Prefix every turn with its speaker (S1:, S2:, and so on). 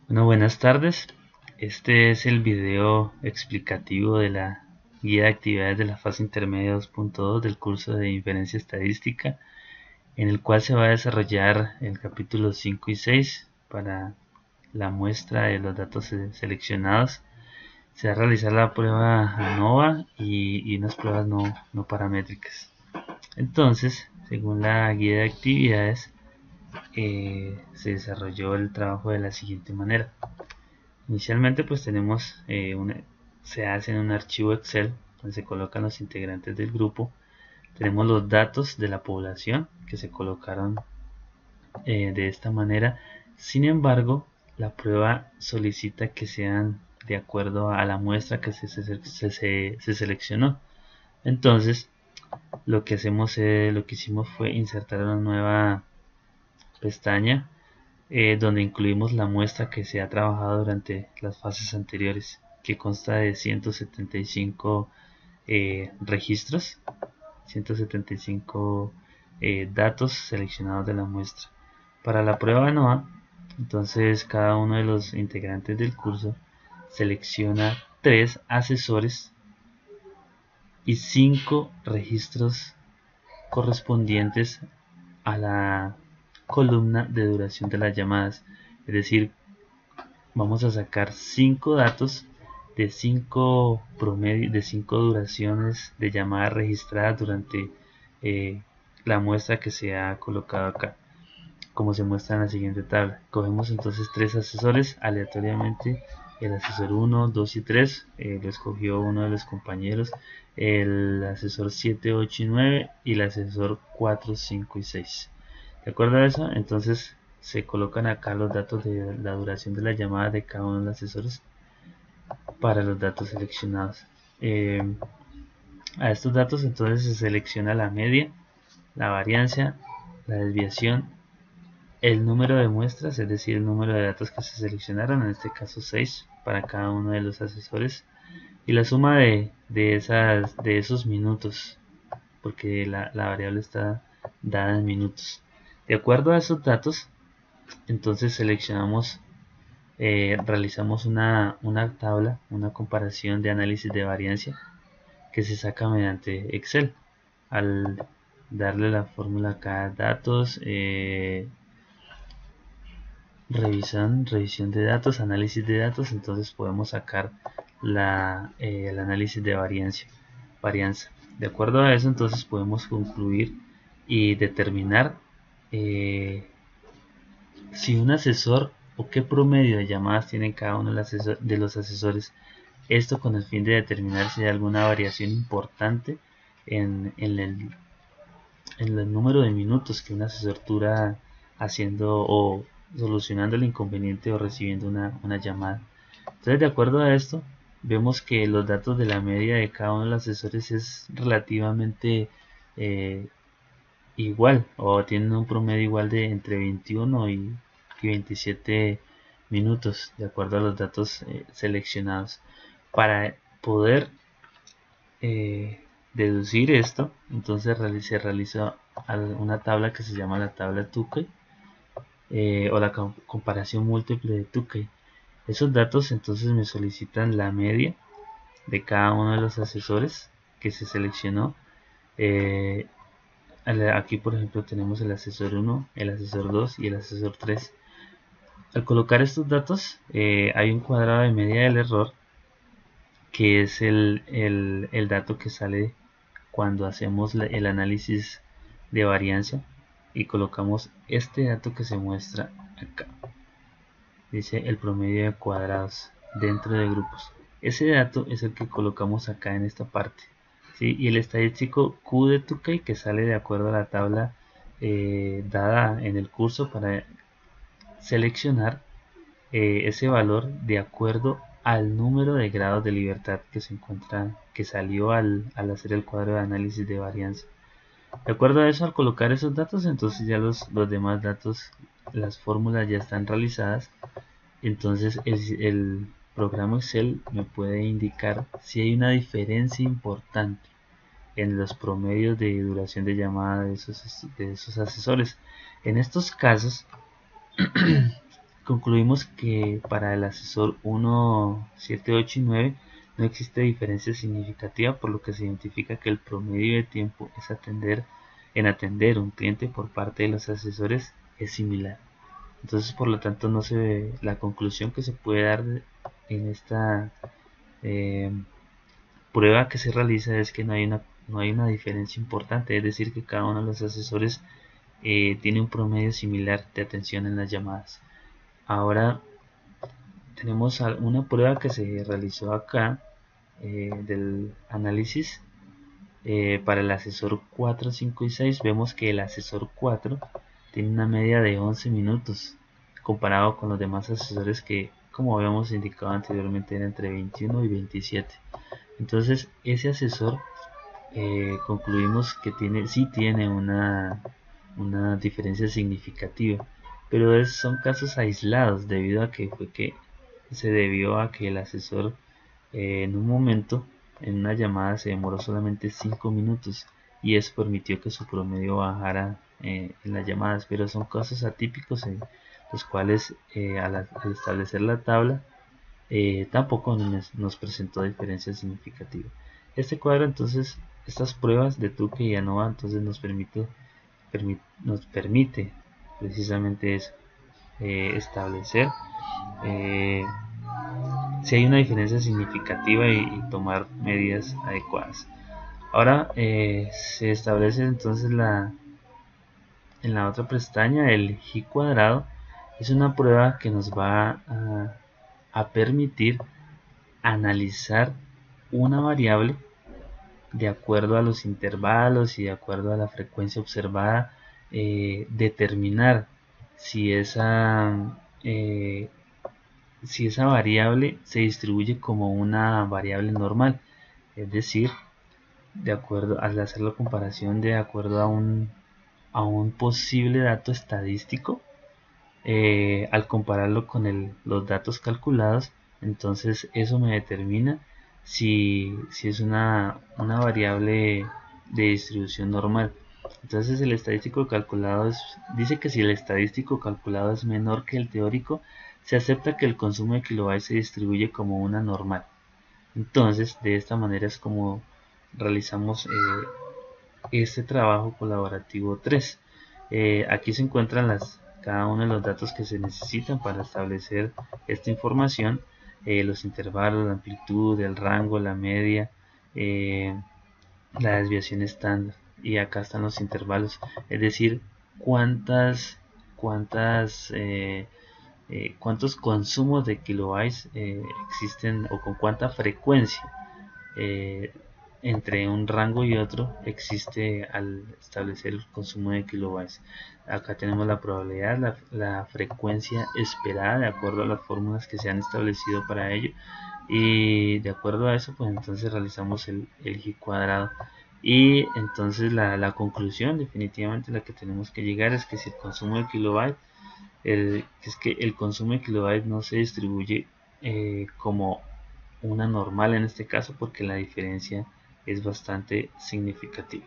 S1: Bueno, buenas tardes. Este es el video explicativo de la guía de actividades de la fase intermedia 2.2 del curso de inferencia estadística, en el cual se va a desarrollar el capítulo 5 y 6 para la muestra de los datos seleccionados. Se va a realizar la prueba ANOVA y unas pruebas no paramétricas. Entonces, según la guía de actividades, se desarrolló el trabajo de la siguiente manera. Inicialmente pues tenemos se hace en un archivo Excel donde se colocan los integrantes del grupo. Tenemos los datos de la población que se colocaron de esta manera. Sin embargo, la prueba solicita que sean de acuerdo a la muestra que se seleccionó. Entonces, lo que hicimos fue insertar una nueva pestaña donde incluimos la muestra que se ha trabajado durante las fases anteriores, que consta de 175 registros, 175 datos seleccionados de la muestra. Para la prueba ANOVA, entonces cada uno de los integrantes del curso selecciona 3 asesores y 5 registros correspondientes a la columna de duración de las llamadas. Es decir, vamos a sacar 5 datos de 5 promedio, de 5 duraciones de llamadas registradas durante la muestra que se ha colocado acá, como se muestra en la siguiente tabla. Cogemos entonces 3 asesores aleatoriamente. El asesor 1, 2 y 3 lo escogió uno de los compañeros, el asesor 7, 8 y 9 y el asesor 4, 5 y 6. De acuerdo a eso, entonces se colocan acá los datos de la duración de la llamada de cada uno de los asesores para los datos seleccionados. A estos datos entonces se selecciona la media, la variancia, la desviación, el número de muestras, es decir, el número de datos que se seleccionaron, en este caso 6 para cada uno de los asesores, y la suma de esos minutos, porque la variable está dada en minutos. De acuerdo a esos datos, entonces realizamos una tabla, una comparación de análisis de variancia que se saca mediante Excel. Al darle la fórmula a cada datos, revisión de datos, análisis de datos, entonces podemos sacar el análisis de varianza. De acuerdo a eso, entonces podemos concluir y determinar si un asesor o qué promedio de llamadas tienen cada uno de los asesores. Esto con el fin de determinar si hay alguna variación importante en el número de minutos que un asesor dura haciendo o solucionando el inconveniente o recibiendo una llamada. Entonces, de acuerdo a esto, vemos que los datos de la media de cada uno de los asesores es relativamente eh, igual, o tienen un promedio igual de entre 21 y 27 minutos, de acuerdo a los datos seleccionados. Para poder deducir esto, entonces se realiza una tabla que se llama la tabla Tukey, o la comparación múltiple de Tukey. Esos datos entonces me solicitan la media de cada uno de los asesores que se seleccionó. Eh, Aquí por ejemplo tenemos el asesor 1, el asesor 2 y el asesor 3. Al colocar estos datos hay un cuadrado de media del error, que es el dato que sale cuando hacemos el análisis de varianza y colocamos este dato que se muestra acá. Dice el promedio de cuadrados dentro de grupos. Ese dato es el que colocamos acá en esta parte, ¿sí? Y el estadístico Q de Tukey, que sale de acuerdo a la tabla dada en el curso para seleccionar ese valor de acuerdo al número de grados de libertad que se encuentra, que salió al hacer el cuadro de análisis de varianza. De acuerdo a eso, al colocar esos datos, entonces ya los demás datos, las fórmulas ya están realizadas. Entonces el programa Excel me puede indicar si hay una diferencia importante en los promedios de duración de llamada de esos asesores. En estos casos, Concluimos que para el asesor 1, 7, 8 y 9 no existe diferencia significativa, por lo que se identifica que el promedio de tiempo en atender un cliente por parte de los asesores es similar. Entonces, por lo tanto, no se ve la conclusión que se puede dar en esta eh, prueba que se realiza es que no hay una diferencia importante, es decir, que cada uno de los asesores tiene un promedio similar de atención en las llamadas. Ahora tenemos una prueba que se realizó acá del análisis para el asesor 4, 5 y 6. Vemos que el asesor 4 tiene una media de 11 minutos comparado con los demás asesores que, como habíamos indicado anteriormente, eran entre 21 y 27. Entonces ese asesor concluimos que sí tiene una diferencia significativa, pero son casos aislados debido a que se debió a que el asesor en un momento en una llamada se demoró solamente 5 minutos y eso permitió que su promedio bajara en las llamadas, pero son casos atípicos en los cuales al establecer la tabla tampoco nos presentó diferencia significativa. Este cuadro entonces, estas pruebas de Tukey y ANOVA entonces nos permite precisamente eso, establecer eh, si hay una diferencia significativa y tomar medidas adecuadas. Ahora se establece entonces en la otra pestaña el G cuadrado. Es una prueba que nos va a permitir analizar una variable de acuerdo a los intervalos y de acuerdo a la frecuencia observada, determinar si si esa variable se distribuye como una variable normal, es decir, de acuerdo al hacer la comparación de acuerdo a un posible dato estadístico, al compararlo con los datos calculados, entonces eso me determina si es una variable de distribución normal. Entonces el estadístico calculado dice que si el estadístico calculado es menor que el teórico, se acepta que el consumo de kilobytes se distribuye como una normal. Entonces, de esta manera es como realizamos este trabajo colaborativo 3. Aquí se encuentran cada uno de los datos que se necesitan para establecer esta información, los intervalos, la amplitud, el rango, la media, la desviación estándar, y acá están los intervalos, es decir, cuántas cuántos consumos de kilobytes existen o con cuánta frecuencia eh, entre un rango y otro existe al establecer el consumo de kilobytes. Acá tenemos la probabilidad, la frecuencia esperada de acuerdo a las fórmulas que se han establecido para ello, y de acuerdo a eso pues entonces realizamos el G cuadrado. Y entonces la conclusión definitivamente la que tenemos que llegar es que si el consumo de kilobyte es que el consumo de kilobytes no se distribuye como una normal en este caso, porque la diferencia es bastante significativa.